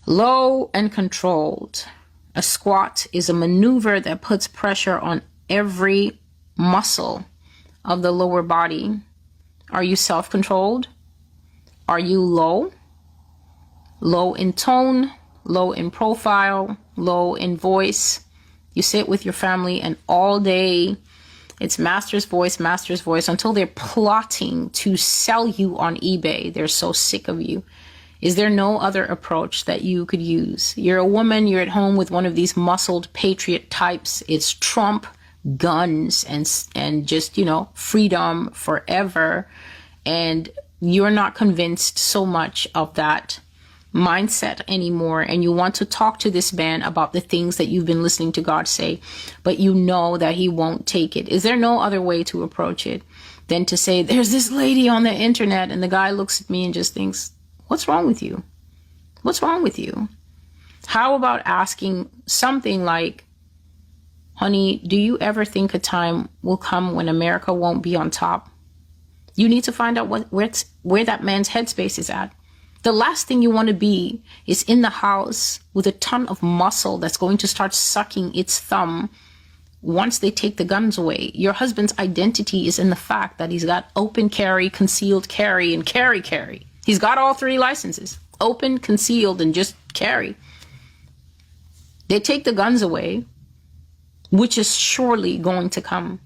Low and controlled. A squat is a maneuver that puts pressure on every muscle of the lower body. Are you self-controlled? Are you low? Low in tone, low in profile, low in voice. You sit with your family and all day it's master's voice until they're plotting to sell you on eBay. They're so sick of you. Is there no other approach that you could use? You're a woman, you're at home with one of these muscled patriot types. It's Trump, guns, and just, freedom forever. And you're not convinced so much of that mindset anymore, and you want to talk to this man about the things that you've been listening to God say, but you know that he won't take it. Is there no other way to approach it than to say, there's this lady on the internet, and the guy looks at me and just thinks, what's wrong with you? What's wrong with you? How about asking something like, honey, do you ever think a time will come when America won't be on top? You need to find out where that man's headspace is at. The last thing you want to be is in the house with a ton of muscle that's going to start sucking its thumb once they take the guns away. Your husband's identity is in the fact that he's got open carry, concealed carry, and carry. He's got all three licenses: open, concealed, and just carry. They take the guns away, which is surely going to come,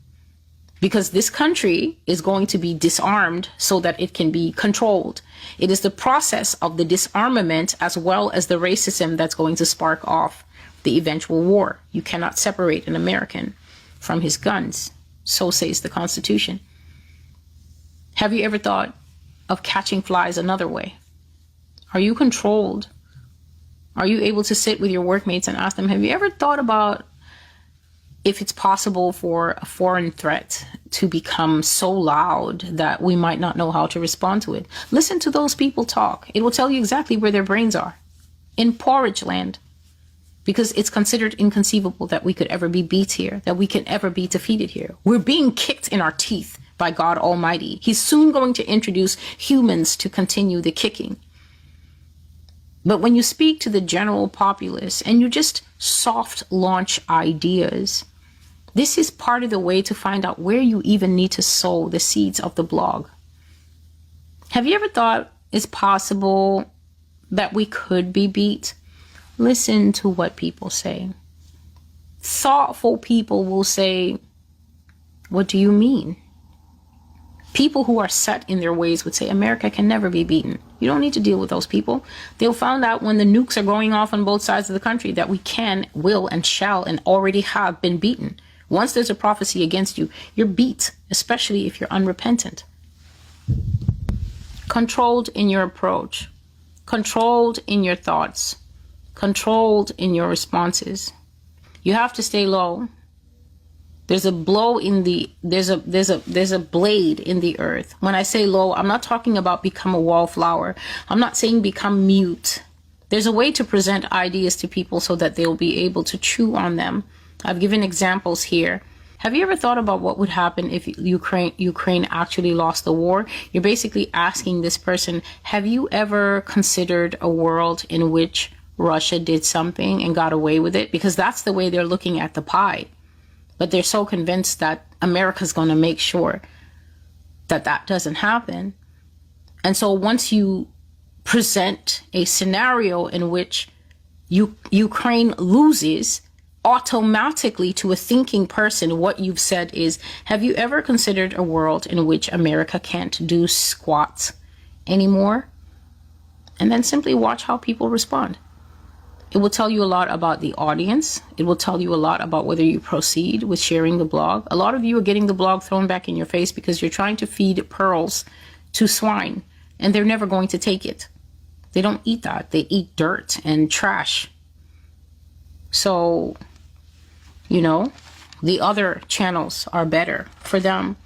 because this country is going to be disarmed so that it can be controlled. It is the process of the disarmament as well as the racism that's going to spark off the eventual war. You cannot separate an American from his guns. So says the Constitution. Have you ever thought of catching flies another way? Are you controlled? Are you able to sit with your workmates and ask them, have you ever thought about if it's possible for a foreign threat to become so loud that we might not know how to respond to it? Listen to those people talk. It will tell you exactly where their brains are. In porridge land. Because it's considered inconceivable that we could ever be beat here, that we can ever be defeated here. We're being kicked in our teeth by God Almighty. He's soon going to introduce humans to continue the kicking. But when you speak to the general populace and you just soft launch ideas, this is part of the way to find out where you even need to sow the seeds of the blog. Have you ever thought it's possible that we could be beat? Listen to what people say. Thoughtful people will say, what do you mean? People who are set in their ways would say, America can never be beaten. You don't need to deal with those people. They'll find out when the nukes are going off on both sides of the country that we can, will, and shall, and already have been beaten. Once there's a prophecy against you, you're beat, especially if you're unrepentant. Controlled in your approach, controlled in your thoughts, controlled in your responses. You have to stay low. There's a blow in the, there's a blade in the earth. When I say low, I'm not talking about become a wallflower. I'm not saying become mute. There's a way to present ideas to people so that they'll be able to chew on them. I've given examples here. Have you ever thought about what would happen if Ukraine actually lost the war? You're basically asking this person, have you ever considered a world in which Russia did something and got away with it? Because that's the way they're looking at the pie. But they're so convinced that America's going to make sure that that doesn't happen. And so once you present a scenario in which Ukraine loses, automatically to a thinking person, what you've said is, have you ever considered a world in which America can't do squats anymore? And then simply watch how people respond. It will tell you a lot about the audience. It will tell you a lot about whether you proceed with sharing the blog. A lot of you are getting the blog thrown back in your face because you're trying to feed pearls to swine, and they're never going to take it. They don't eat that. They eat dirt and trash. So, the other channels are better for them.